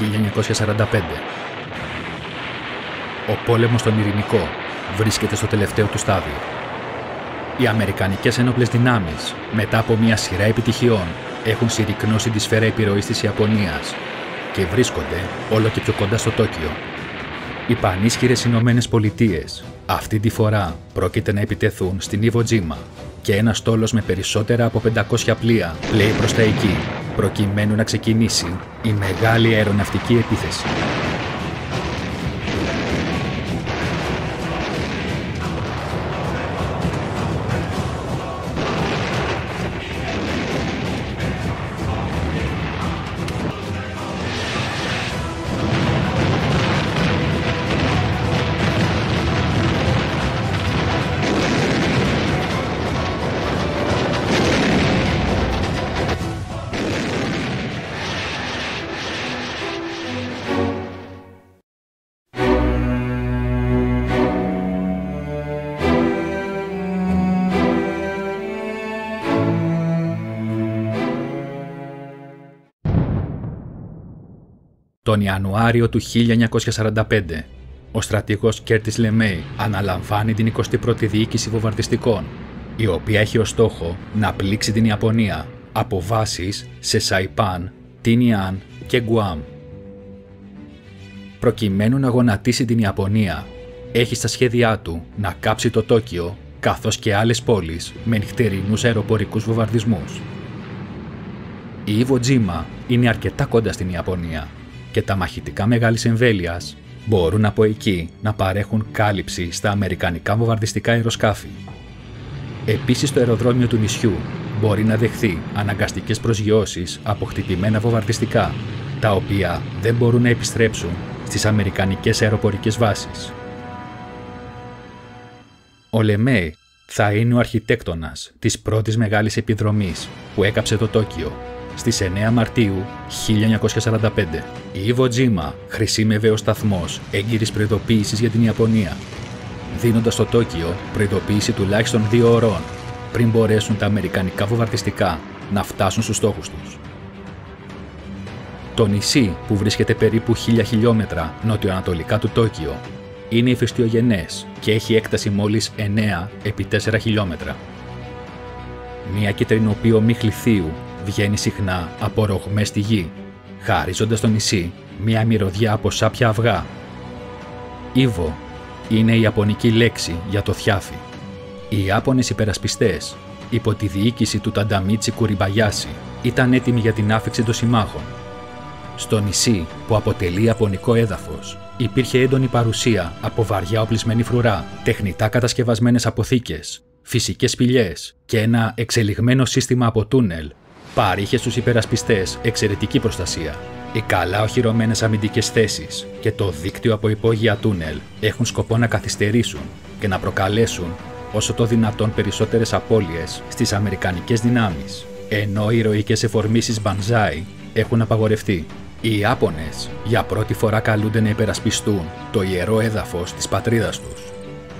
1945. Ο πόλεμος στον Ειρηνικό βρίσκεται στο τελευταίο του στάδιο. Οι Αμερικανικές ένοπλες δυνάμεις, μετά από μια σειρά επιτυχιών, έχουν συρρικνώσει τη σφαίρα επιρροής της Ιαπωνίας και βρίσκονται όλο και πιο κοντά στο Τόκιο. Οι πανίσχυρες Ηνωμένες Πολιτείες αυτή τη φορά πρόκειται να επιτεθούν στην Ιβο Τζίμα και ένας στόλος με περισσότερα από 500 πλοία πλέει προς τα εκεί, προκειμένου να ξεκινήσει η μεγάλη αεροναυτική επίθεση. Τον Ιανουάριο του 1945, ο στρατηγός Κέρτις Λεμέι αναλαμβάνει την 21η Διοίκηση Βομβαρδιστικών, η οποία έχει ως στόχο να πλήξει την Ιαπωνία από βάσεις σε Σαϊπάν, Τίνιαν και Γκουάμ. Προκειμένου να γονατίσει την Ιαπωνία, έχει στα σχέδιά του να κάψει το Τόκιο καθώς και άλλες πόλεις με νυχτερινούς αεροπορικούς βομβαρδισμούς. Η Ιβο Τζίμα είναι αρκετά κοντά στην Ιαπωνία και τα μαχητικά μεγάλης εμβέλειας μπορούν από εκεί να παρέχουν κάλυψη στα αμερικανικά βομβαρδιστικά αεροσκάφη. Επίσης, το αεροδρόμιο του νησιού μπορεί να δεχθεί αναγκαστικές προσγειώσεις από χτυπημένα βομβαρδιστικά, τα οποία δεν μπορούν να επιστρέψουν στις αμερικανικές αεροπορικές βάσεις. Ο Λεμέι θα είναι ο αρχιτέκτονας της πρώτης μεγάλης επιδρομής που έκαψε το Τόκιο στις 9 Μαρτίου 1945. Η Ιβο Τζίμα χρησιμεύε ως σταθμός έγκυρης προειδοποίησης για την Ιαπωνία, δίνοντας στο Τόκιο προειδοποίηση τουλάχιστον 2 ωρών πριν μπορέσουν τα αμερικανικά βομβαρδιστικά να φτάσουν στους στόχους τους. Το νησί, που βρίσκεται περίπου 1000 χιλιόμετρα νοτιοανατολικά του Τόκιο, είναι ηφαιστειογενές και έχει έκταση μόλις 9 επί 4 χιλιόμετρα. Μια κυτρινοπή ομή χλιθίου βγαίνει συχνά από ρογμές στη γη, χαρίζοντας στο νησί μια μυρωδιά από σάπια αυγά. Ιβο είναι η ιαπωνική λέξη για το θιάφι. Οι Ιάπωνες υπερασπιστές, υπό τη διοίκηση του Τανταμίτσι Κουριμπαγιάση, ήταν έτοιμοι για την άφιξη των συμμάχων. Στο νησί, που αποτελεί ιαπωνικό έδαφος, υπήρχε έντονη παρουσία από βαριά οπλισμένη φρουρά, τεχνητά κατασκευασμένες αποθήκες, φυσικές σπηλιές και ένα εξελιγμένο σύστημα από τούνελ παρήχε στους υπερασπιστές εξαιρετική προστασία. Οι καλά οχυρωμένες αμυντικές θέσεις και το δίκτυο από υπόγεια τούνελ έχουν σκοπό να καθυστερήσουν και να προκαλέσουν όσο το δυνατόν περισσότερες απώλειες στις αμερικανικές δυνάμεις, ενώ οι ηρωικές εφορμήσεις Μπανζάι έχουν απαγορευτεί. Οι Ιάπωνες για πρώτη φορά καλούνται να υπερασπιστούν το ιερό έδαφος της πατρίδας τους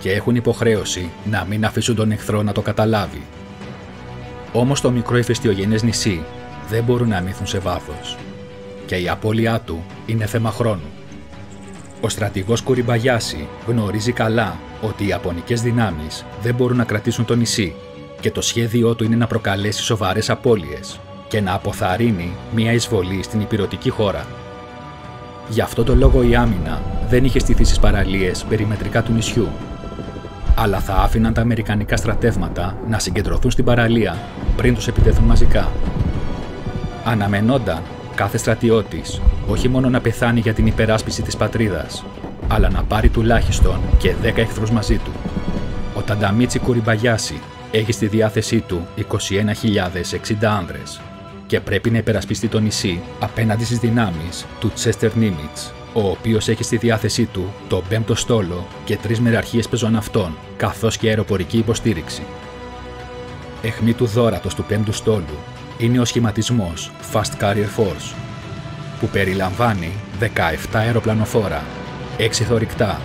και έχουν υποχρέωση να μην αφήσουν τον εχθρό να το καταλάβει. Όμως το μικρό ηφαιστειογενές νησί δεν μπορούν να ανήθουν σε βάθος και η απώλειά του είναι θέμα χρόνου. Ο στρατηγός Κουριμπαγιάση γνωρίζει καλά ότι οι ιαπωνικές δυνάμεις δεν μπορούν να κρατήσουν το νησί και το σχέδιό του είναι να προκαλέσει σοβαρές απώλειες και να αποθαρρύνει μια εισβολή στην ηπειρωτική χώρα. Γι' αυτό το λόγο η άμυνα δεν είχε στηθεί στις παραλίες περιμετρικά του νησιού, αλλά θα άφηναν τα αμερικανικά στρατεύματα να συγκεντρωθούν στην παραλία πριν τους επιτεθούν μαζικά. Αναμενόταν κάθε στρατιώτης όχι μόνο να πεθάνει για την υπεράσπιση της πατρίδας, αλλά να πάρει τουλάχιστον και 10 εχθρούς μαζί του. Ο Τανταμίτσι Κουριμπαγιάση έχει στη διάθεσή του 21.060 άνδρες και πρέπει να υπερασπιστεί το νησί απέναντι στις δυνάμεις του Τσέστερ Νίμιτς, ο οποίος έχει στη διάθεσή του το 5ο στόλο και 3 μεραρχίες πεζοναυτών, καθώς και αεροπορική υποστήριξη. Αιχμή του δώρατος του 5ου στόλου είναι ο σχηματισμός Fast Carrier Force, που περιλαμβάνει 17 αεροπλανοφόρα, 6 θωρηκτά,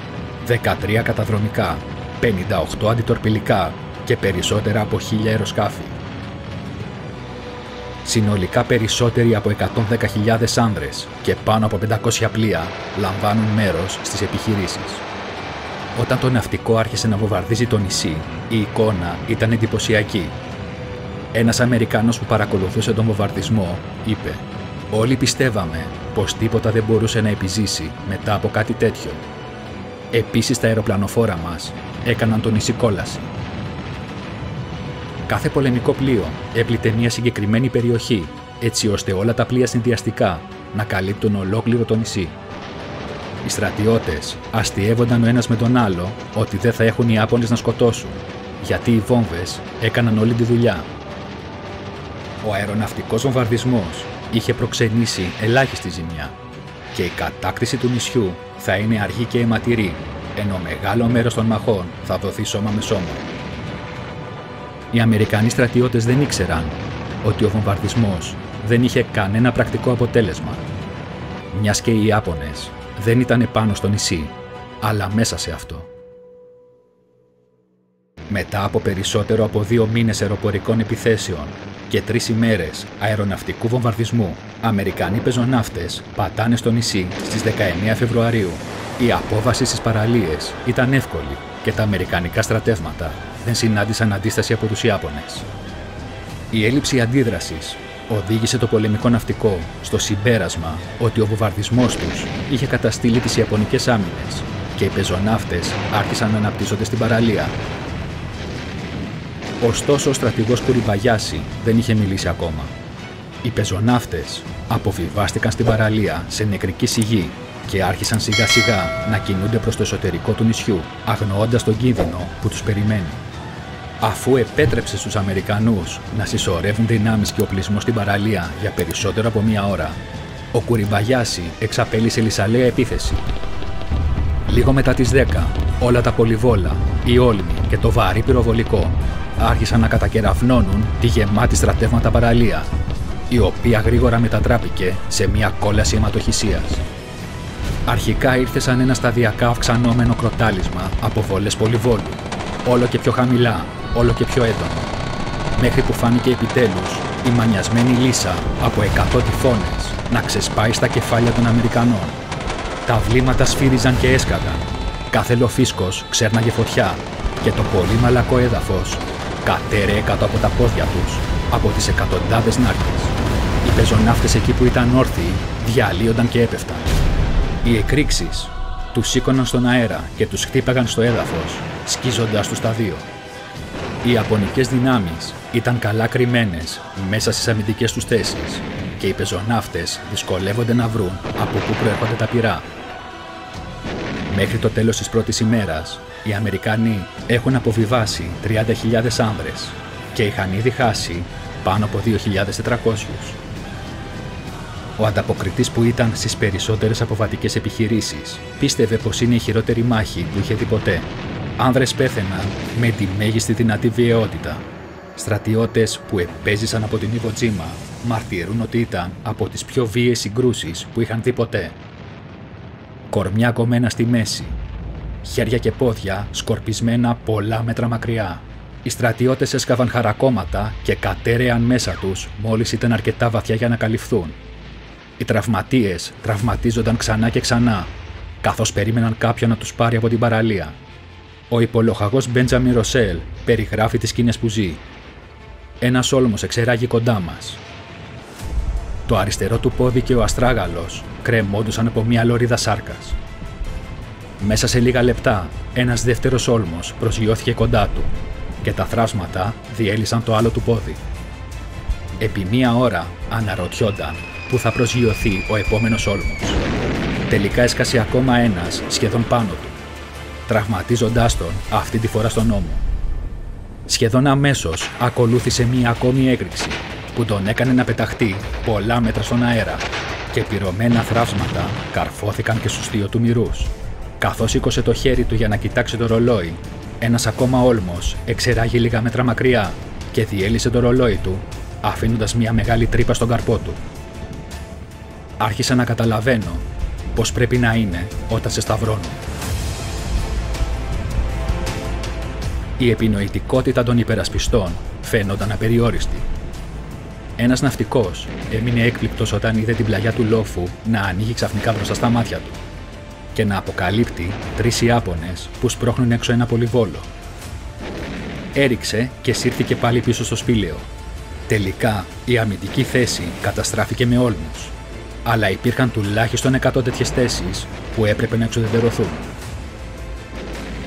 13 καταδρομικά, 58 αντιτορπιλικά και περισσότερα από 1000 αεροσκάφη. Συνολικά περισσότεροι από 110.000 άνδρες και πάνω από 500 πλοία λαμβάνουν μέρος στις επιχειρήσεις. Όταν το ναυτικό άρχισε να βομβαρδίζει το νησί, η εικόνα ήταν εντυπωσιακή. Ένας Αμερικάνος που παρακολουθούσε τον βομβαρδισμό είπε: «Όλοι πιστεύαμε πως τίποτα δεν μπορούσε να επιζήσει μετά από κάτι τέτοιο. Επίσης τα αεροπλανοφόρα μας έκαναν το νησί κόλαση». Κάθε πολεμικό πλοίο έπλητε μια συγκεκριμένη περιοχή, έτσι ώστε όλα τα πλοία συνδυαστικά να καλύπτουν ολόκληρο το νησί. Οι στρατιώτες αστιεύονταν ο ένας με τον άλλο ότι δεν θα έχουν οι Ιάπωνες να σκοτώσουν, γιατί οι βόμβες έκαναν όλη τη δουλειά. Ο αεροναυτικός βομβαρδισμός είχε προξενήσει ελάχιστη ζημιά και η κατάκτηση του νησιού θα είναι αργή και αιματηρή, ενώ μεγάλο μέρος των μαχών θα δοθεί σώμα με σώμα. Οι Αμερικανοί στρατιώτες δεν ήξεραν ότι ο βομβαρδισμός δεν είχε κανένα πρακτικό αποτέλεσμα, μιας και οι Ιάπωνες δεν ήταν πάνω στο νησί, αλλά μέσα σε αυτό. Μετά από περισσότερο από 2 μήνες αεροπορικών επιθέσεων και 3 ημέρες αεροναυτικού βομβαρδισμού, Αμερικανοί πεζοναύτες πατάνε στο νησί στις 19 Φεβρουαρίου. Η απόβαση στις παραλίες ήταν εύκολη και τα αμερικανικά στρατεύματα δεν συνάντησαν αντίσταση από τους Ιάπωνες. Η έλλειψη αντίδρασης οδήγησε το πολεμικό ναυτικό στο συμπέρασμα ότι ο βομβαρδισμός τους είχε καταστήλει τις Ιαπωνικές άμυνες και οι πεζοναύτες άρχισαν να αναπτύσσονται στην παραλία. Ωστόσο, ο στρατηγός Κουριμπαγιάση δεν είχε μιλήσει ακόμα. Οι πεζοναύτες αποβιβάστηκαν στην παραλία σε νεκρική σιγή και άρχισαν σιγά σιγά να κινούνται προς το εσωτερικό του νησιού, αγνοώντας τον κίνδυνο που τους περιμένει. Αφού επέτρεψε στους Αμερικανούς να συσσωρεύουν δυνάμεις και οπλισμό στην παραλία για περισσότερο από 1 ώρα, ο Κουριμπαγιάση εξαπέλυσε λυσαλέα επίθεση. Λίγο μετά τις 10, όλα τα πολυβόλα, οι όλμοι και το βαρύ πυροβολικό άρχισαν να κατακεραυνώνουν τη γεμάτη στρατεύματα παραλία, η οποία γρήγορα μετατράπηκε σε μια κόλαση αιματοχυσίας. Αρχικά ήρθε σαν ένα σταδιακά αυξανόμενο κροτάλισμα από βόλες πολυβόλου, όλο και πιο χαμηλά, όλο και πιο έντονο, μέχρι που φάνηκε επιτέλους η μανιασμένη λύσα από 100 τυφώνες να ξεσπάει στα κεφάλια των Αμερικανών. Τα βλήματα σφύριζαν και έσκαγαν, κάθε λοφίσκος ξέρναγε φωτιά και το πολύ μαλακό έδαφος κατέρεε κάτω από τα πόδια τους από τις εκατοντάδες νάρκες. Οι πεζοναύτες εκεί που ήταν όρθιοι διαλύονταν και έπεφταν. Οι εκρήξεις τους σήκωναν στον αέρα και τους χτύπαγαν στο έδαφος, σκίζοντας τους τα δύο. Οι Ιαπωνικές δυνάμεις ήταν καλά κρυμμένες μέσα στις αμυντικές τους θέσεις και οι πεζοναύτες δυσκολεύονται να βρουν από πού προέρχονται τα πυρά. Μέχρι το τέλος της πρώτης ημέρας, οι Αμερικανοί έχουν αποβιβάσει 30.000 άνδρες και είχαν ήδη χάσει πάνω από 2.400. Ο ανταποκριτής που ήταν στις περισσότερες αποβατικές επιχειρήσεις πίστευε πως είναι η χειρότερη μάχη που είχε δει ποτέ. Άνδρες πέθαιναν με τη μέγιστη δυνατή βιαιότητα. Στρατιώτες που επέζησαν από την Ιβο Τζίμα μαρτυρούν ότι ήταν από τις πιο βίαιες συγκρούσεις που είχαν δει ποτέ. Κορμιά κομμένα στη μέση, χέρια και πόδια σκορπισμένα πολλά μέτρα μακριά. Οι στρατιώτες έσκαβαν χαρακόμματα και κατέρεαν μέσα τους μόλις ήταν αρκετά βαθιά για να καλυφθούν. Οι τραυματίες τραυματίζονταν ξανά και ξανά, καθώς περίμεναν κάποιον να τους πάρει από την παραλία. Ο υπολοχαγός Μπέντζαμιν Ροσέλ περιγράφει τις σκηνές που ζει. Ένας όλμος εξεράγει κοντά μας. Το αριστερό του πόδι και ο αστράγαλος κρεμόντουσαν από μια λωρίδα σάρκας. Μέσα σε λίγα λεπτά, ένας δεύτερος όλμος προσγειώθηκε κοντά του και τα θράσματα διέλυσαν το άλλο του πόδι. Επί 1 ώρα αναρωτιόνταν πού θα προσγειωθεί ο επόμενος όλμος. Τελικά έσκασε ακόμα ένας σχεδόν πάνω του, τραυματίζοντάς τον αυτή τη φορά στον ώμο. Σχεδόν αμέσως ακολούθησε μία ακόμη έκρηξη που τον έκανε να πεταχτεί πολλά μέτρα στον αέρα και πυρωμένα θράψματα καρφώθηκαν και στους 2 του μυρούς. Καθώς σήκωσε το χέρι του για να κοιτάξει το ρολόι, ένας ακόμα όλμος εξεράγει λίγα μέτρα μακριά και διέλυσε το ρολόι του, αφήνοντας μια μεγάλη τρύπα στον καρπό του. Άρχισα να καταλαβαίνω πώς πρέπει να είναι όταν σε σταυρώνουν. Η επινοητικότητα των υπερασπιστών φαίνονταν απεριόριστη. Ένας ναυτικός έμεινε έκπληκτος όταν είδε την πλαγιά του λόφου να ανοίγει ξαφνικά μπροστά στα μάτια του και να αποκαλύπτει 3 Ιάπωνες που σπρώχνουν έξω ένα πολυβόλο. Έριξε και σύρθηκε πάλι πίσω στο σπήλαιο. Τελικά η αμυντική θέση καταστράφηκε με όλμους, αλλά υπήρχαν τουλάχιστον 100 τέτοιες θέσεις που έπρεπε να εξουδετερωθούν.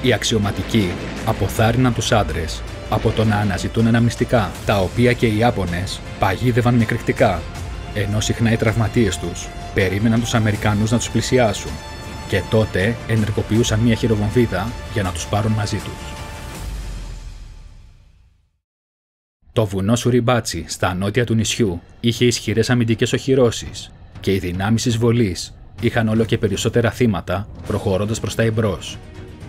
Οι αξιωματικοί αποθάρρυναν τους άντρες από το να αναζητούν αναμνηστικά, τα οποία και οι Ιάπωνες παγίδευαν με εκρηκτικά, ενώ συχνά οι τραυματίες τους περίμεναν τους Αμερικανούς να τους πλησιάσουν και τότε ενεργοποιούσαν μια χειροβομβίδα για να τους πάρουν μαζί τους. Το βουνό Σουριμπάτσι στα νότια του νησιού είχε ισχυρές αμυντικές οχυρώσεις και οι δυνάμεις εισβολής είχαν όλο και περισσότερα θύματα προχωρώντας προς τα εμπρός.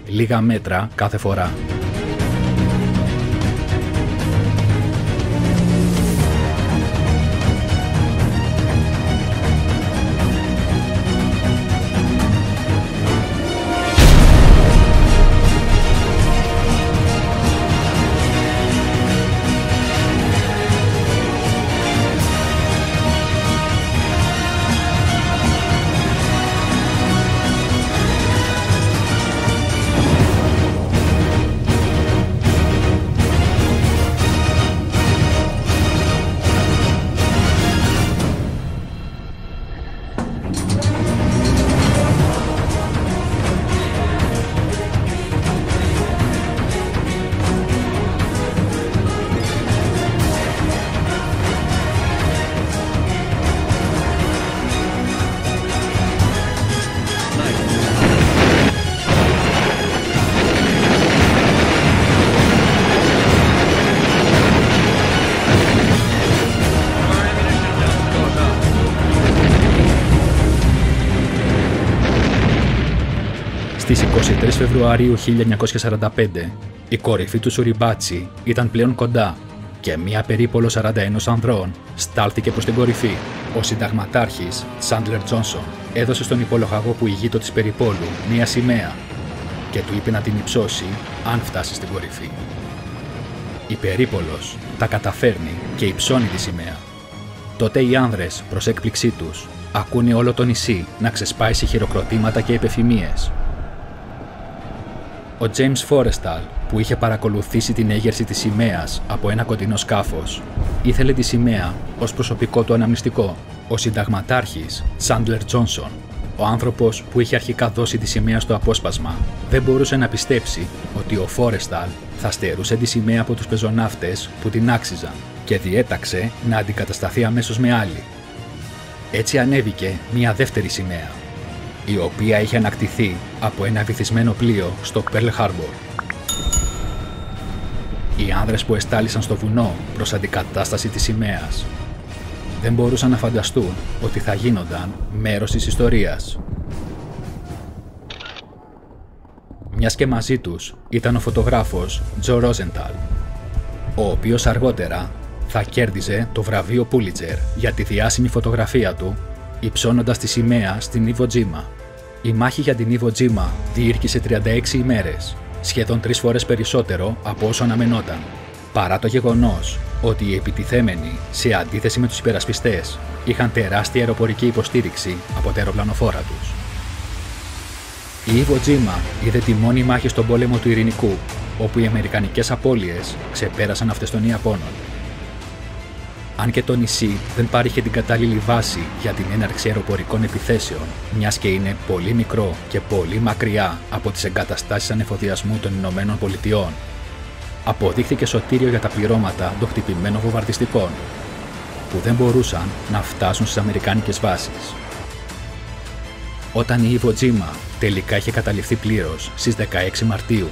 Λίγα μέτρα κάθε φορά. Στις 23 Φεβρουαρίου 1945, η κορυφή του Σουριμπάτσι ήταν πλέον κοντά και μία περίπολο 41 ανδρών στάλθηκε προς την κορυφή. Ο συνταγματάρχης Σάντλερ Τζόνσον έδωσε στον υπολογαγό που ηγείτο της περιπόλου μία σημαία και του είπε να την υψώσει αν φτάσει στην κορυφή. Η περίπολος τα καταφέρνει και υψώνει τη σημαία. Τότε οι άνδρες, προς έκπληξή τους, ακούνε όλο το νησί να ξεσπάει σε χειροκροτήματα και επεφημίες. Ο James Forrestal, που είχε παρακολουθήσει την έγερση της σημαίας από ένα κοντινό σκάφος, ήθελε τη σημαία ως προσωπικό του αναμνηστικό. Ο συνταγματάρχης Σάντλερ Τζόνσον, ο άνθρωπος που είχε αρχικά δώσει τη σημαία στο απόσπασμα, δεν μπορούσε να πιστέψει ότι ο Forrestal θα στερούσε τη σημαία από τους πεζοναύτες που την άξιζαν και διέταξε να αντικατασταθεί αμέσως με άλλη. Έτσι ανέβηκε μια δεύτερη σημαία, η οποία είχε ανακτηθεί από ένα βυθισμένο πλοίο στο Pearl Harbor. Οι άνδρες που εστάλησαν στο βουνό προς αντικατάσταση της σημαίας δεν μπορούσαν να φανταστούν ότι θα γίνονταν μέρος της ιστορίας. Μιας και μαζί τους ήταν ο φωτογράφος Τζο Ρόζενταλ, ο οποίος αργότερα θα κέρδιζε το βραβείο Πούλιτζερ για τη διάσημη φωτογραφία του υψώνοντας τη σημαία στην Ιβο Τζίμα. Η μάχη για την Ιβο Τζίμα διήρκησε 36 ημέρες, σχεδόν 3 φορές περισσότερο από όσο αναμενόταν, παρά το γεγονός ότι οι επιτιθέμενοι, σε αντίθεση με τους υπερασπιστές, είχαν τεράστια αεροπορική υποστήριξη από τα αεροπλανοφόρα τους. Η Ιβο Τζίμα είδε τη μόνη μάχη στον πόλεμο του Ειρηνικού, όπου οι αμερικανικές απώλειες ξεπέρασαν αυτές των Ιαπώνων. Αν και το νησί δεν παρήχε την κατάλληλη βάση για την έναρξη αεροπορικών επιθέσεων, μιας και είναι πολύ μικρό και πολύ μακριά από τις εγκαταστάσεις ανεφοδιασμού των Ηνωμένων Πολιτειών, αποδείχθηκε σωτήριο για τα πληρώματα των χτυπημένων βομβαρδιστικών, που δεν μπορούσαν να φτάσουν στις αμερικάνικες βάσεις. Όταν η Ιβο Τζίμα τελικά είχε καταληφθεί πλήρως στις 16 Μαρτίου,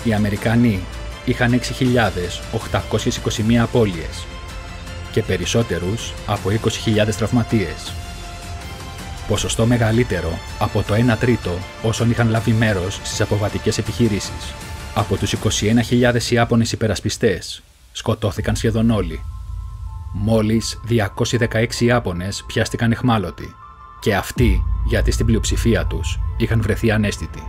οι Αμερικανοί είχαν 6.821 απώλειες και περισσότερους από 20.000 τραυματίες. Ποσοστό μεγαλύτερο από το 1 τρίτο όσων είχαν λάβει μέρος στις αποβατικές επιχειρήσεις. Από τους 21.000 Ιάπωνες υπερασπιστές σκοτώθηκαν σχεδόν όλοι. Μόλις 216 Ιάπωνες πιάστηκαν αιχμάλωτοι και αυτοί γιατί στην πλειοψηφία τους είχαν βρεθεί αναίσθητοι.